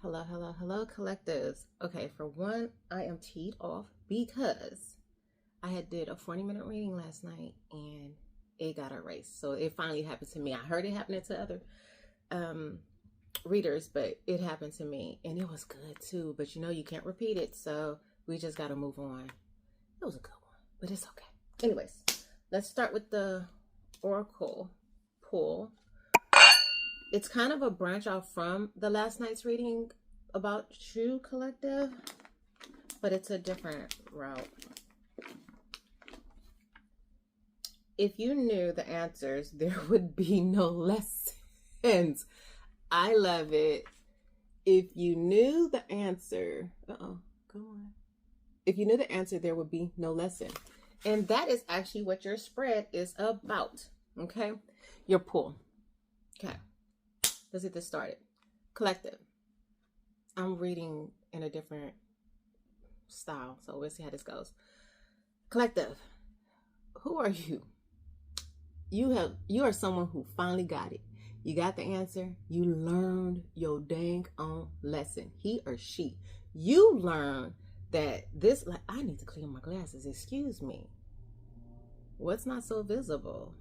Hello, hello, hello, collectives. Okay, for one, I am teed off because I had did a 40-minute reading last night and it got erased. So it finally happened to me. I heard it happening to other um, readers, but it happened to me and it was good too. But you can't repeat it. So we just got to move on. It was a good one, but it's okay. Anyways, let's start with the Oracle pull. It's kind of a branch off from the last night's reading about you, collective, but it's a different route. If you knew the answers, there would be no lessons. I love it. If you knew the answer, come on. If you knew the answer, there would be no lesson. And that is actually what your spread is about, okay? Your pull. Okay. Let's get this started. Collective. I'm reading in a different style, so we'll see how this goes. Collective. Who are you? You are someone who finally got it. You got the answer. You learned your dang on lesson. He or she. You learned that this, like, I need to clean my glasses. Excuse me. What's not so visible?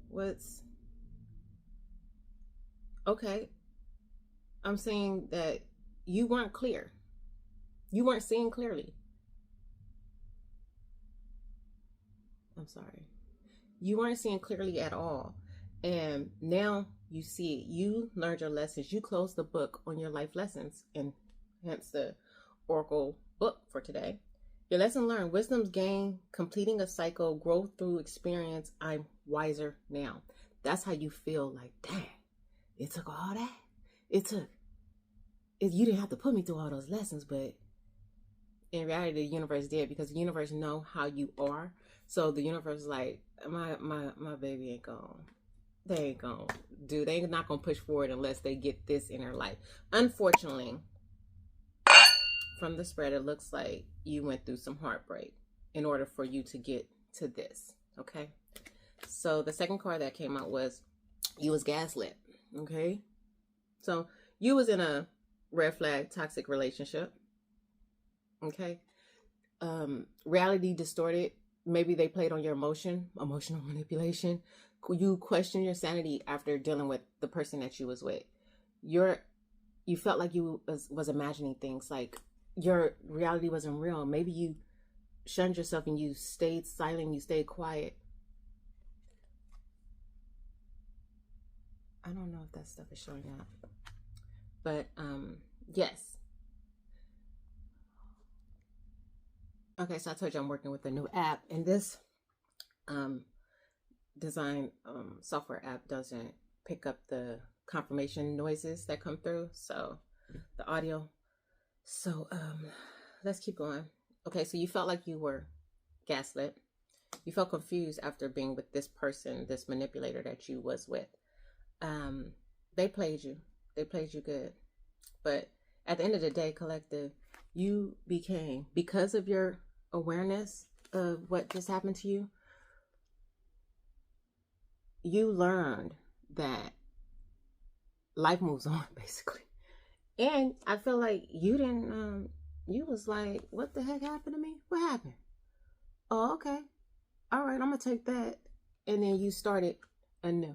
What's okay? I'm saying that you weren't clear. You weren't seeing clearly. I'm sorry. You weren't seeing clearly at all. And now you see it. You learned your lessons. You closed the book on your life lessons, and hence the Oracle book for today. Your lesson learned, wisdom's gained, completing a cycle, growth through experience. I'm wiser now. That's how you feel like, dang, it took all that. You didn't have to put me through all those lessons, but in reality, the universe did, because the universe know how you are. So the universe is like, my baby ain't gone. They ain't gonna do. They not gonna push forward unless they get this in their life. Unfortunately, from the spread, it looks like you went through some heartbreak in order for you to get to this. Okay. So the second card that came out was you was gaslit. Okay. So you was in a red flag toxic relationship. Okay. Reality distorted. Maybe they played on your emotional manipulation. You question your sanity after dealing with the person that you was with. You felt like you was imagining things, like your reality wasn't real. Maybe you shunned yourself and you stayed silent, you stayed quiet. I don't know if that stuff is showing up. But yes. Okay, so I told you I'm working with a new app, and this design software app doesn't pick up the confirmation noises that come through, so the audio. So let's keep going. Okay, so you felt like you were gaslit. You felt confused after being with this person, this manipulator that you was with. They played you good, but at the end of the day, collective, you became, because of your awareness of what just happened to you, you learned that life moves on, basically. And I feel like you didn't, you was like, what the heck happened to me? What happened? Oh, okay. All right, I'm going to take that. And then you started anew.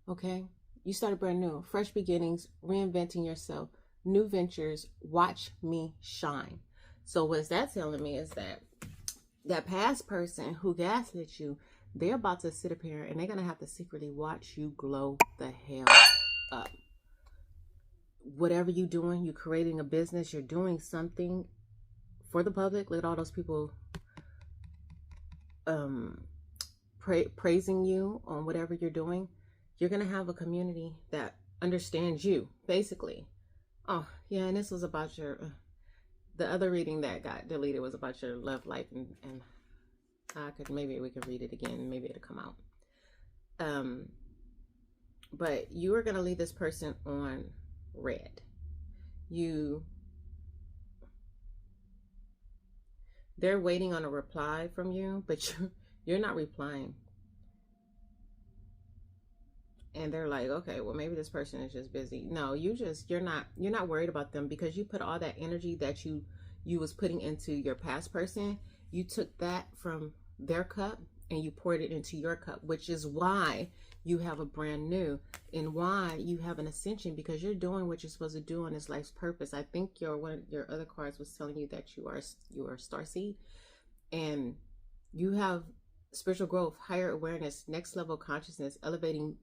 Okay? You started brand new. Fresh beginnings, reinventing yourself, new ventures. Watch me shine. So what's that telling me is that past person who gaslit you, they're about to sit up here and they're going to have to secretly watch you glow the hell up. Whatever you're doing, you're creating a business, you're doing something for the public. Look at all those people praising you on whatever you're doing. You're going to have a community that understands you, basically. Oh, yeah, and this was about your... the other reading that got deleted was about your love life, and maybe we could read it again. Maybe it'll come out. But you are going to leave this person on red. They're waiting on a reply from you, but you're not replying. and they're like, okay, well, maybe this person is just busy. No, you're not worried about them, because you put all that energy that you was putting into your past person. You took that from their cup and you poured it into your cup, which is why you have a brand new, and why you have an ascension, because you're doing what you're supposed to do on this life's purpose. I think one of your other cards was telling you that you are a starseed, and you have spiritual growth, higher awareness, next level consciousness, elevating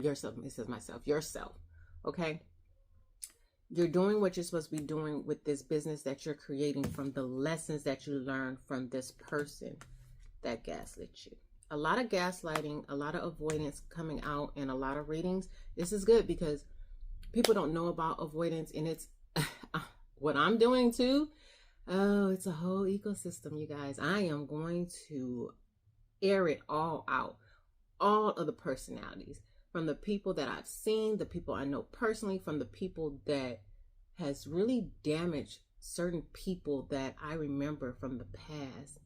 yourself. It says myself, yourself. Okay. You're doing what you're supposed to be doing with this business that you're creating from the lessons that you learned from this person that gaslit you. A lot of gaslighting, a lot of avoidance coming out in a lot of readings. This is good because people don't know about avoidance, and it's what I'm doing too. Oh, it's a whole ecosystem, you guys. I am going to air it all out. All of the personalities, from the people that I've seen, the people I know personally, from the people that has really damaged certain people that I remember from the past.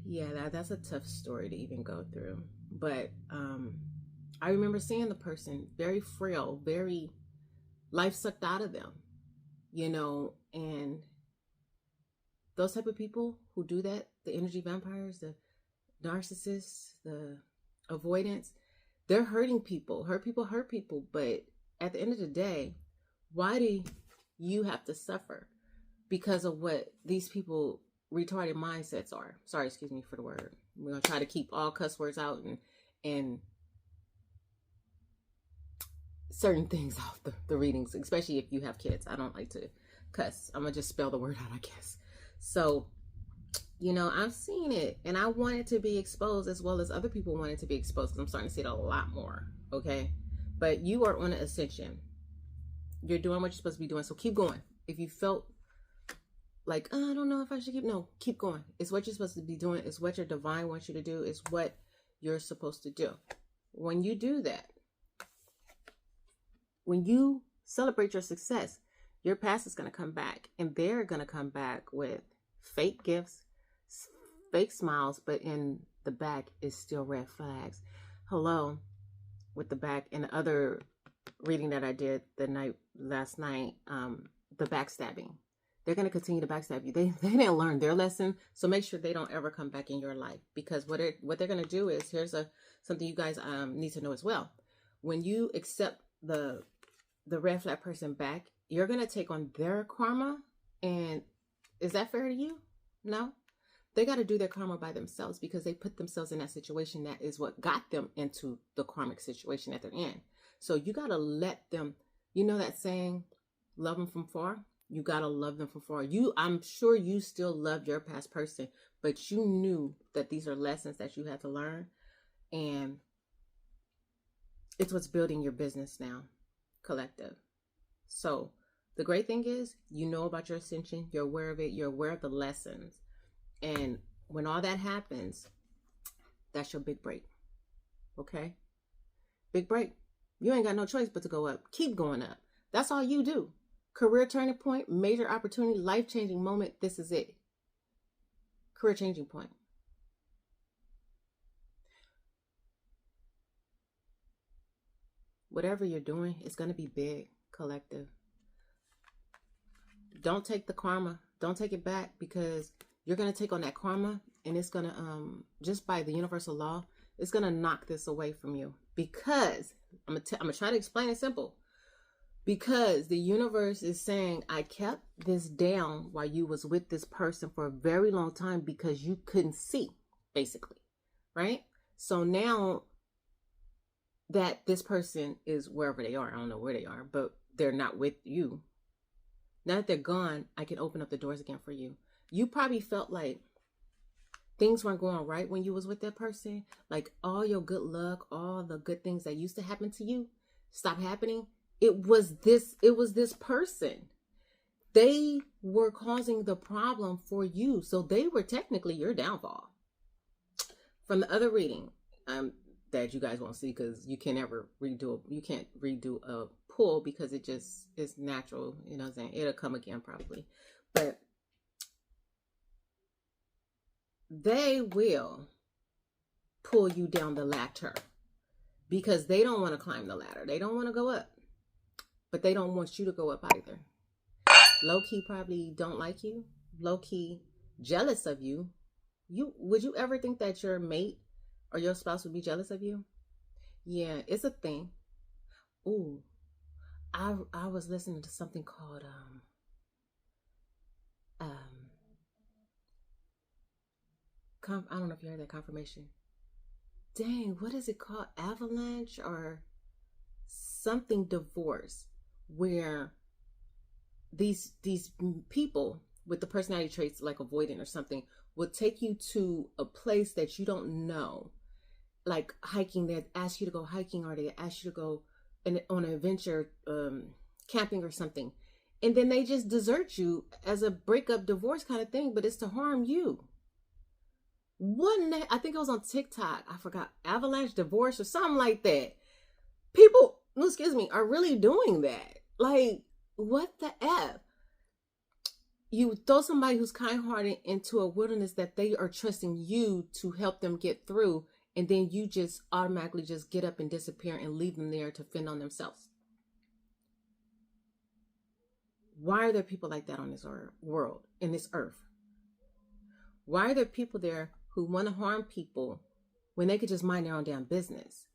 Yeah, that's a tough story to even go through. But I remember seeing the person very frail, very life sucked out of them, you know, and those type of people who do that, the energy vampires, the narcissists, the avoidance, they're hurting people. Hurt people. But at the end of the day, why do you have to suffer because of what these people retarded mindsets are? Sorry, excuse me for the word. We're gonna try to keep all cuss words out and certain things off the readings, especially if you have kids. I don't like to cuss. I'm gonna just spell the word out, I guess. So, you know, I've seen it, and I want it to be exposed as well as other people want it to be exposed, because I'm starting to see it a lot more. Okay, but you are on an ascension. You're doing what you're supposed to be doing, so keep going. If you felt like, oh, I don't know if I should keep going. It's what you're supposed to be doing. It's what your divine wants you to do. It's what you're supposed to do. When you do that, when you celebrate your success, your past is going to come back, and they're going to come back with fake gifts, fake smiles, but in the back is still red flags. Hello, with the back. And the other reading that I did last night, the backstabbing. They're going to continue to backstab you. They didn't learn their lesson, so make sure they don't ever come back in your life, because what they're going to do is, here's something you guys need to know as well. When you accept the red flag person back, you're going to take on their karma. And is that fair to you? No. They got to do their karma by themselves, because they put themselves in that situation. That is what got them into the karmic situation that they're in. So you got to let them, you know that saying, love them from far? You got to love them from far. I'm sure you still love your past person, but you knew that these are lessons that you had to learn. And it's what's building your business now, collective. So the great thing is, you know about your ascension. You're aware of it. You're aware of the lessons. And when all that happens, that's your big break. Okay? Big break. You ain't got no choice but to go up. Keep going up. That's all you do. Career turning point, major opportunity, life-changing moment. This is it. Career changing point. Whatever you're doing, it's going to be big, collective. Don't take the karma. Don't take it back, because you're going to take on that karma, and it's going to, just by the universal law, it's going to knock this away from you. Because, I'm going to try to explain it simple. Because the universe is saying, I kept this down while you was with this person for a very long time, because you couldn't see, basically. Right? So now that this person is wherever they are, I don't know where they are, but they're not with you. Now that they're gone, I can open up the doors again for you. You probably felt like things weren't going right when you was with that person. Like all your good luck, all the good things that used to happen to you stopped happening. It was this person. They were causing the problem for you. So they were technically your downfall. From the other reading, that you guys won't see, because you can't redo a pull, because it just is natural. You know what I'm saying? It'll come again probably. But they will pull you down the ladder. because they don't want to climb the ladder. They don't want to go up, but they don't want you to go up either. Low-key probably don't like you. Low-key jealous of you. Would you ever think that your mate or your spouse would be jealous of you? Yeah, it's a thing. Ooh, I was listening to something called I don't know if you heard that, confirmation. Dang, what is it called? Avalanche or something divorce, where these people with the personality traits like avoidant or something will take you to a place that you don't know, like hiking. They ask you to go hiking, or they ask you to go on an adventure, camping or something, and then they just desert you as a breakup divorce kind of thing, but it's to harm you. I think it was on TikTok, I forgot, avalanche divorce or something like that. People, excuse me, are really doing that. Like, what the F? You throw somebody who's kind-hearted into a wilderness that they are trusting you to help them get through, and then you just automatically just get up and disappear and leave them there to fend on themselves. Why are there people like that on this world, in this earth? Why are there people there who want to harm people when they could just mind their own damn business?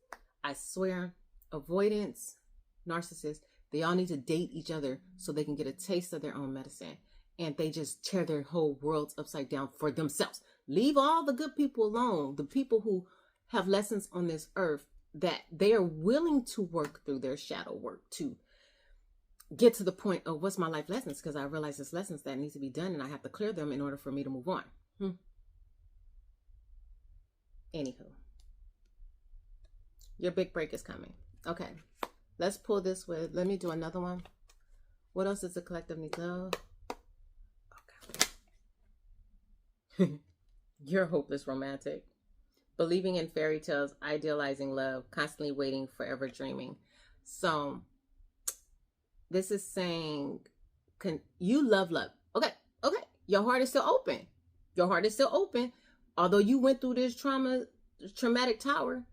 I swear, avoidance, narcissists, they all need to date each other so they can get a taste of their own medicine. And they just tear their whole worlds upside down for themselves. Leave all the good people alone. The people who have lessons on this earth that they are willing to work through their shadow work to get to the point of what's my life lessons, because I realize there's lessons that need to be done and I have to clear them in order for me to move on. Anywho, your big break is coming. Okay, let's pull this with, let me do another one. What else does the collective need to know? Okay. You're hopeless romantic. Believing in fairy tales, idealizing love, constantly waiting, forever dreaming. So this is saying, you love love. Okay. Your heart is still open. Your heart is still open. Although you went through this traumatic tower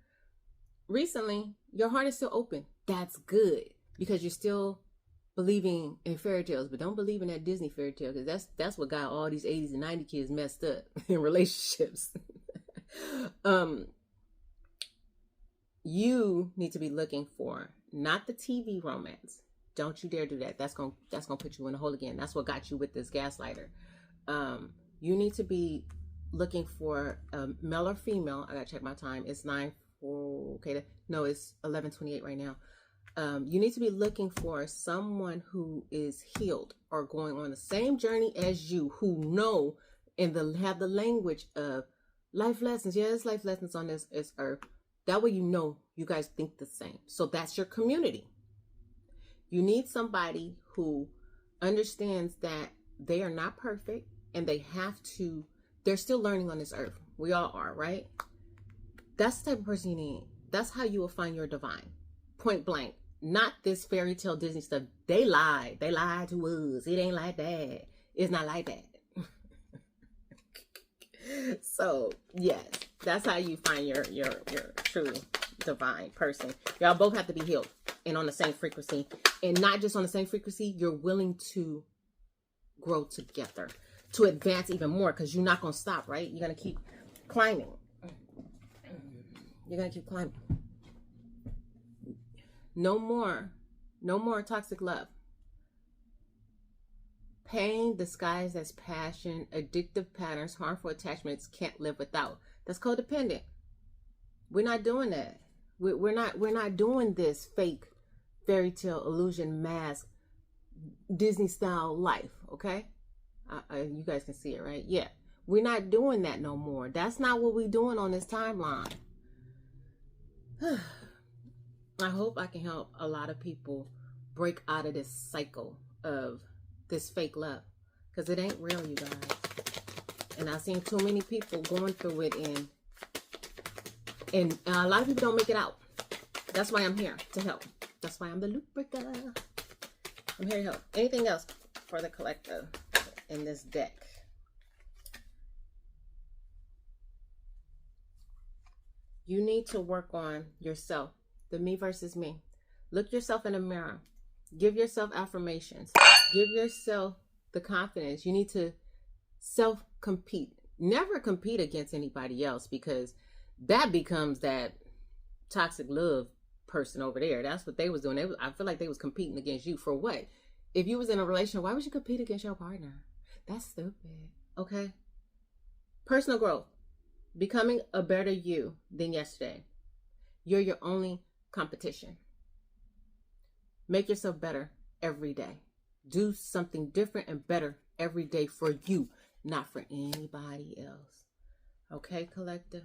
recently, your heart is still open. That's good, because you're still believing in fairy tales, but don't believe in that Disney fairy tale, because that's what got all these 80s and 90s kids messed up in relationships. You need to be looking for not the TV romance. Don't you dare do that. That's gonna put you in a hole again. That's what got you with this gaslighter. You need to be looking for a male or female. I gotta check my time. It's 9:04. Okay, no, it's 11:28 right now. You need to be looking for someone who is healed or going on the same journey as you, who know and have the language of life lessons. Yeah, there's life lessons on this earth. That way you know you guys think the same. So that's your community. You need somebody who understands that they are not perfect and they're still learning on this earth. We all are, right? That's the type of person you need. That's how you will find your divine. Point blank. Not this fairy tale Disney stuff. They lied. They lied to us. It ain't like that. It's not like that. So, yes, that's how you find your true divine person. Y'all both have to be healed and on the same frequency. And not just on the same frequency, you're willing to grow together, to advance even more, because you're not going to stop, right? You're going to keep climbing. You're going to keep climbing. No more toxic love. Pain disguised as passion, addictive patterns, harmful attachments, can't live without. That's codependent. We're not doing that. We're not doing this fake fairy tale illusion mask Disney style life. Okay, you guys can see it, right? Yeah, we're not doing that no more. That's not what we're doing on this timeline. I hope I can help a lot of people break out of this cycle of this fake love, because it ain't real, you guys. And I've seen too many people going through it, and a lot of people don't make it out. That's why I'm here to help. That's why I'm the loop breaker. I'm here to help. Anything else for the collective in this deck? You need to work on yourself the me versus me. Look yourself in the mirror. Give yourself affirmations. Give yourself the confidence. You need to self-compete. Never compete against anybody else, because that becomes that toxic love person over there. That's what they was doing. I feel like they was competing against you for what? If you was in a relationship, why would you compete against your partner? That's stupid. Okay? Personal growth. Becoming a better you than yesterday. You're your only competition. Make yourself better every day. Do something different and better every day for you, not for anybody else. Okay, collective?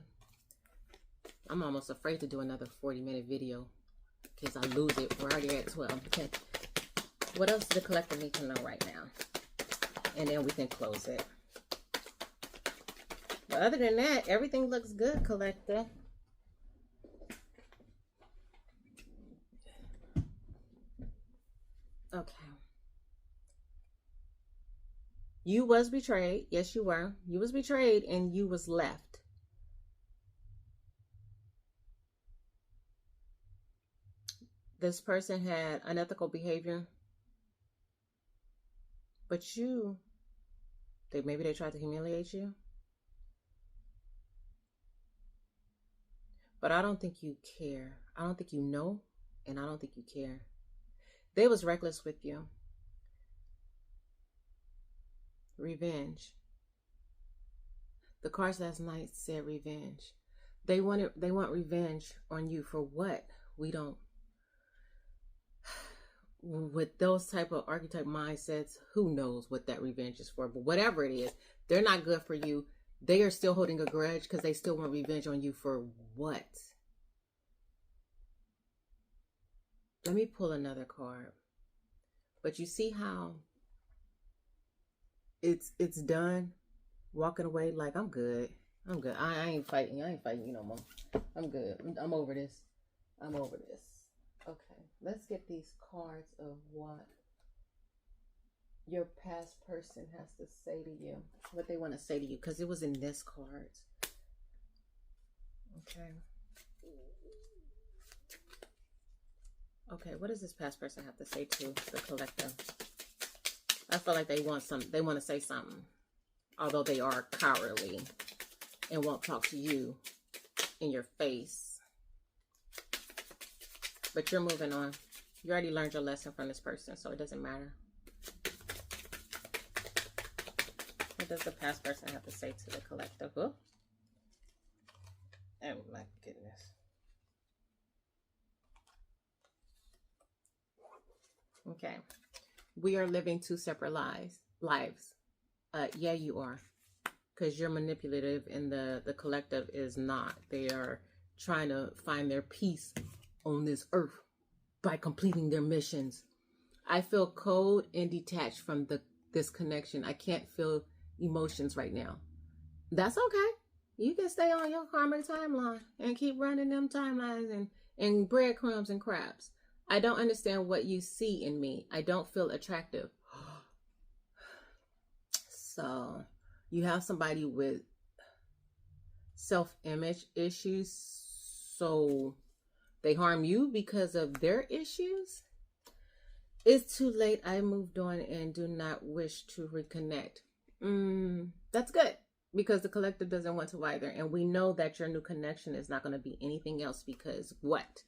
I'm almost afraid to do another 40-minute video because I lose it. We're already at 12. Okay. What else does the collective need to know right now? And then we can close it. But other than that, everything looks good, collective. Okay. You was betrayed. Yes, you were. You was betrayed and you was left. This person had unethical behavior. But maybe they tried to humiliate you. But I don't think you care. I don't think you know, and I don't think you care. They was reckless with you. Revenge. The cards last night said revenge. They want revenge on you for what? We don't. With those type of archetype mindsets, who knows what that revenge is for? But whatever it is, they're not good for you. They are still holding a grudge because they still want revenge on you for what? Let me pull another card. But you see how it's done? Walking away like, I'm good. I'm good. I ain't fighting. I ain't fighting you no more. I'm good. I'm over this. I'm over this. Okay. Let's get these cards of what your past person has to say to you. What they want to say to you. Because it was in this card. Okay. Okay, what does this past person have to say to the collective? I feel like they want to say something. Although they are cowardly and won't talk to you in your face. But you're moving on. You already learned your lesson from this person, so it doesn't matter. What does the past person have to say to the collective? Oh my goodness. Okay. We are living two separate lives. Yeah, you are. Because you're manipulative and the collective is not. They are trying to find their peace on this earth by completing their missions. I feel cold and detached from this connection. I can't feel emotions right now. That's okay. You can stay on your karmic timeline and keep running them timelines and breadcrumbs and crabs. I don't understand what you see in me. I don't feel attractive. So you have somebody with self-image issues. So they harm you because of their issues. It's too late. I moved on and do not wish to reconnect. That's good. Because the collective doesn't want to either. And we know that your new connection is not going to be anything else because what?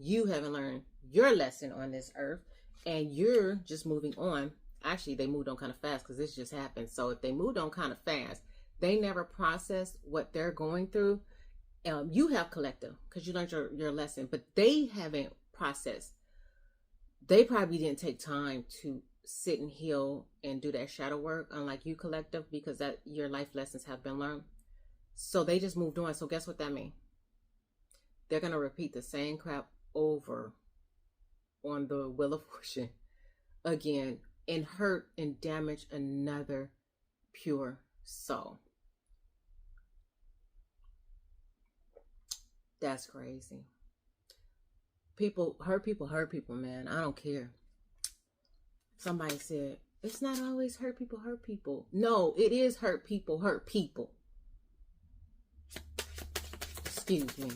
You haven't learned your lesson on this earth and you're just moving on. Actually, they moved on kind of fast because this just happened. So if they moved on kind of fast, they never processed what they're going through. You have collective because you learned your lesson, but they haven't processed. They probably didn't take time to sit and heal and do that shadow work, unlike you collective, because that your life lessons have been learned. So they just moved on. So guess what that means? They're going to repeat the same crap over on the Wheel of Fortune again and hurt and damage another pure soul. That's crazy. People, hurt people, man. I don't care. Somebody said, it's not always hurt people. No, it is hurt people. Excuse me.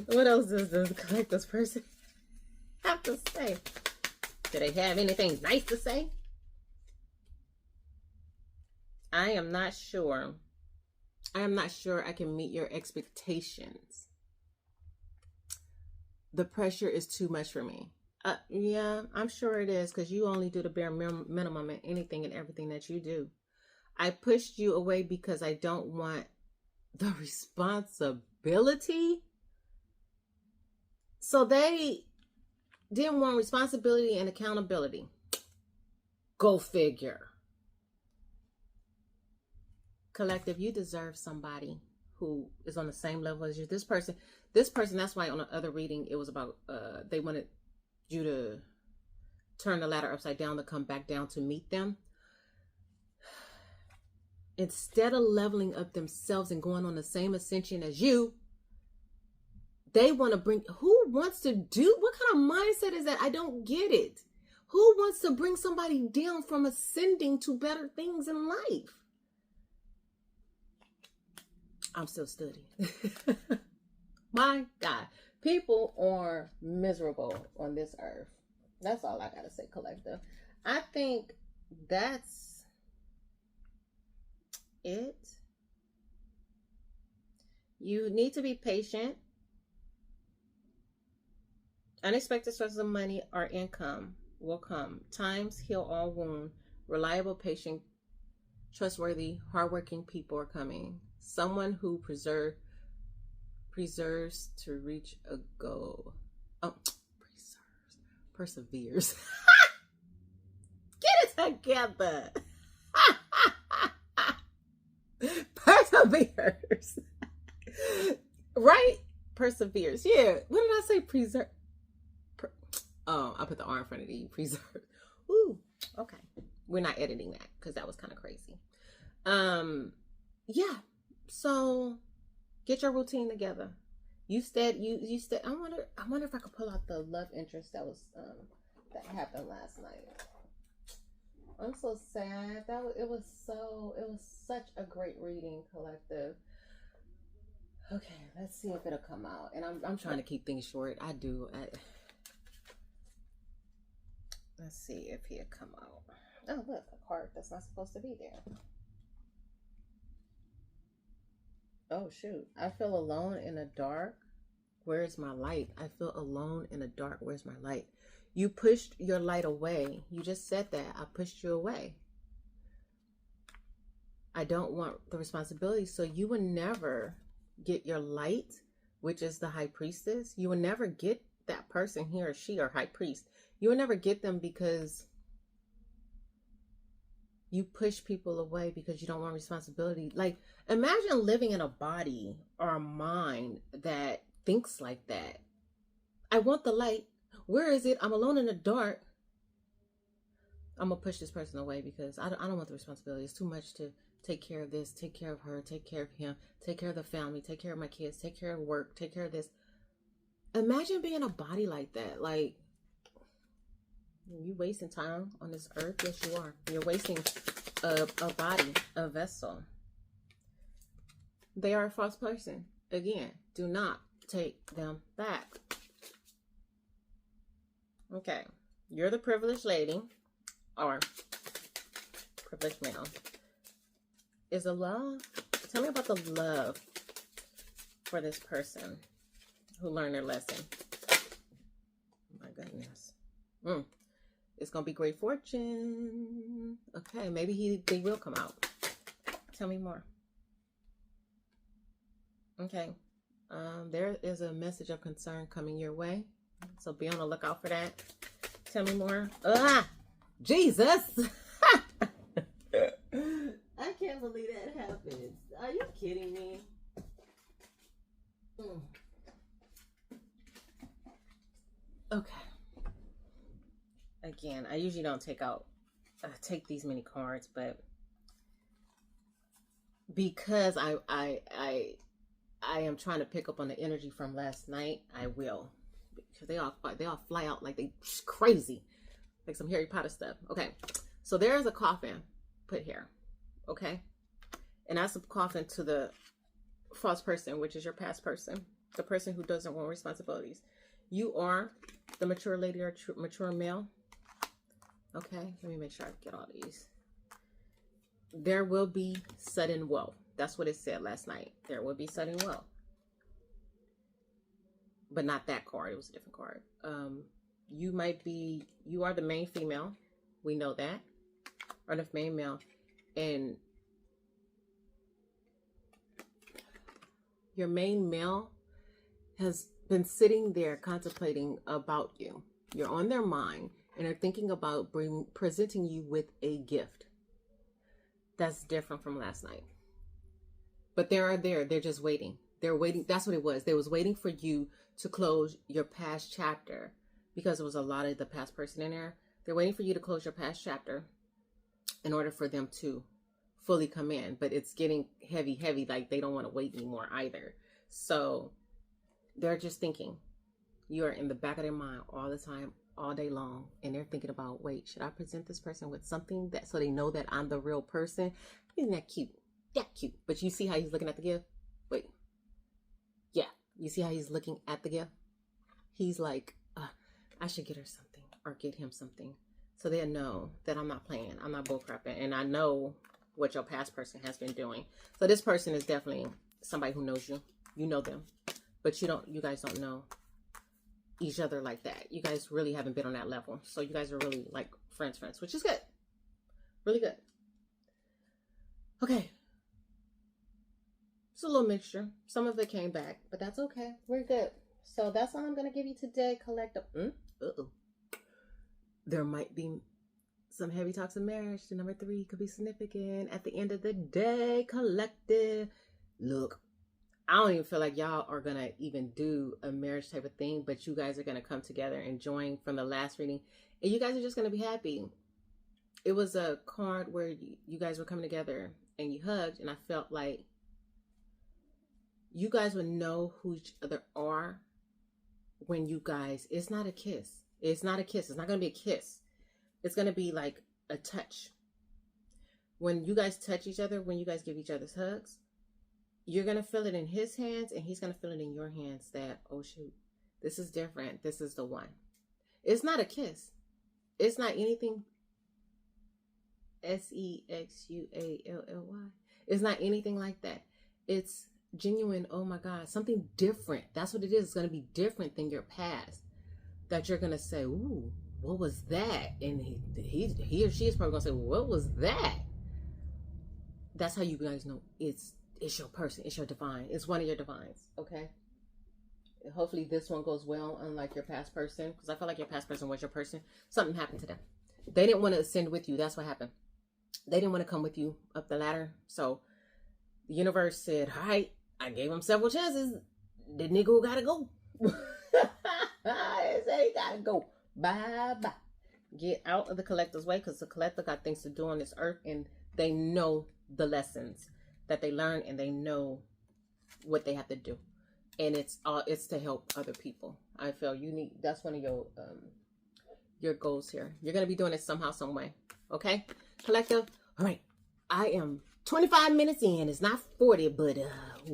What else does this collector's person have to say? Do they have anything nice to say? I am not sure. I am not sure I can meet your expectations. The pressure is too much for me. Yeah, I'm sure it is, because you only do the bare minimum in anything and everything that you do. I pushed you away because I don't want the responsibility. So they didn't want responsibility and accountability. Go figure. Collective, you deserve somebody who is on the same level as you. This person, that's why on the other reading, it was about, they wanted you to turn the ladder upside down to come back down to meet them. Instead of leveling up themselves and going on the same ascension as you, they want to bring, who wants to do, what kind of mindset is that? I don't get it. Who wants to bring somebody down from ascending to better things in life? I'm still studying. My God, people are miserable on this earth. That's all I gotta say, collective. I think that's it. You need to be patient. Unexpected sources of money or income will come. Times heal all wound. Reliable, patient, trustworthy, hardworking people are coming. Someone who preserves to reach a goal. Oh, perseveres. Get it together. Perseveres. Right? Perseveres. Yeah. What did I say? Preserve. Oh, I put the R in front of the E. Preserve. Ooh. Okay. We're not editing that because that was kind of crazy. Yeah. So get your routine together. You said. I wonder if I could pull out the love interest that was that happened last night. I'm so sad. It was such a great reading, collective. Okay, let's see if it'll come out. And I'm trying to keep things short. I do. Let's see if he'll come out. Oh, look, a card that's not supposed to be there. Oh, shoot. I feel alone in the dark. Where's my light? I feel alone in the dark. Where's my light? You pushed your light away. You just said that. I pushed you away. I don't want the responsibility. So you will never get your light, which is the high priestess. You will never get that person, he or she, or high priest. You will never get them because you push people away because you don't want responsibility. Like, imagine living in a body or a mind that thinks like that. I want the light. Where is it? I'm alone in the dark. I'm going to push this person away because I don't want the responsibility. It's too much to take care of this, take care of her, take care of him, take care of the family, take care of my kids, take care of work, take care of this. Imagine being a body like that. Like, you wasting time on this earth? Yes, you are. You're wasting a body, a vessel. They are a false person. Again, do not take them back. Okay. You're the privileged lady or privileged male. Is a love? Tell me about the love for this person who learned their lesson. My goodness. It's going to be great fortune. Okay, maybe they will come out. Tell me more. Okay. There is a message of concern coming your way. So be on the lookout for that. Tell me more. Jesus! I can't believe that happened. Are you kidding me? Okay. Again, I usually don't take these many cards, but because I am trying to pick up on the energy from last night, I will. Because they all fly out like they crazy. Like some Harry Potter stuff. Okay. So there's a coffin put here. Okay. And that's a coffin to the false person, which is your past person. the person who doesn't want responsibilities. You are the mature lady or mature male. Okay, let me make sure I get all these. There will be sudden wealth. That's what it said last night. There will be sudden wealth. But not that card. It was a different card. You are the main female. We know that. Or the main male. And your main male has been sitting there contemplating about you. You're on their mind and are thinking about presenting you with a gift. That's different from last night. But they're just waiting. They're waiting. That's what it was. They was waiting for you to close your past chapter, because there was a lot of the past person in there. They're waiting for you to close your past chapter in order for them to fully come in. But it's getting heavy, like they don't want to wait anymore either. So they're just thinking. You are in the back of their mind all the time, all day long, and they're thinking about, wait, should I present this person with something that so they know that I'm the real person? Isn't that cute? That cute. But you see how he's looking at the gift? Wait. Yeah. You see how he's looking at the gift? He's like, I should get her something or get him something. So they'll know that I'm not playing. I'm not bullcrapping. And I know what your past person has been doing. So this person is definitely somebody who knows you. You know them. But you guys don't know each other like that. You guys really haven't been on that level. So you guys are really like friends, which is good. Really good. Okay. It's a little mixture. Some of it came back, but that's okay. We're good. So that's all I'm going to give you today, collective. There might be some heavy talks of marriage. The number 3 could be significant. At the end of the day, collective. Look, I don't even feel like y'all are going to even do a marriage type of thing, but you guys are going to come together and join from the last reading. And you guys are just going to be happy. It was a card where you guys were coming together and you hugged, and I felt like you guys would know who each other are when you guys, it's not a kiss. It's not a kiss. It's not going to be a kiss. It's going to be like a touch. When you guys touch each other, when you guys give each other's hugs, you're going to feel it in his hands and he's going to feel it in your hands that, oh shoot, this is different. This is the one. It's not a kiss. It's not anything SEXUALLY. It's not anything like that. It's genuine, oh my God, something different. That's what it is. It's going to be different than your past. That you're going to say, ooh, what was that? And he or she is probably going to say, what was that? That's how you guys know it's your person. It's your divine. It's one of your divines. Okay. Hopefully this one goes well, unlike your past person. Because I feel like your past person was your person. Something happened to them. They didn't want to ascend with you. That's what happened. They didn't want to come with you up the ladder. So the universe said, all right, I gave him several chances. The nigga gotta go. I said he gotta go. Bye-bye. Get out of the collector's way, because the collector got things to do on this earth, and they know the lessons that they learn, and they know what they have to do. And it's to help other people. I feel you need, that's one of your goals here. You're going to be doing it somehow, some way. Okay? Collective. All right. I am 25 minutes in. It's not 40, but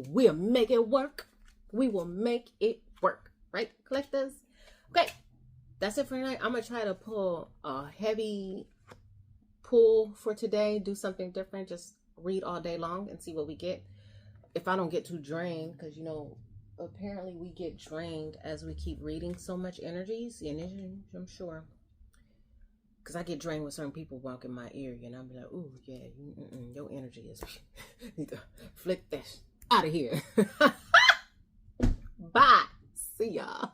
we'll make it work. We will make it work. Right, collectors? Okay. That's it for tonight. I'm going to try to pull a heavy pull for today. Do something different. Just read all day long and see what we get. If I don't get too drained, because, you know, apparently we get drained as we keep reading so much energies. And I'm sure. Because I get drained with certain people walk in my ear. And I'm like, ooh, yeah, your energy is... need to flick that out of here. Bye. See y'all.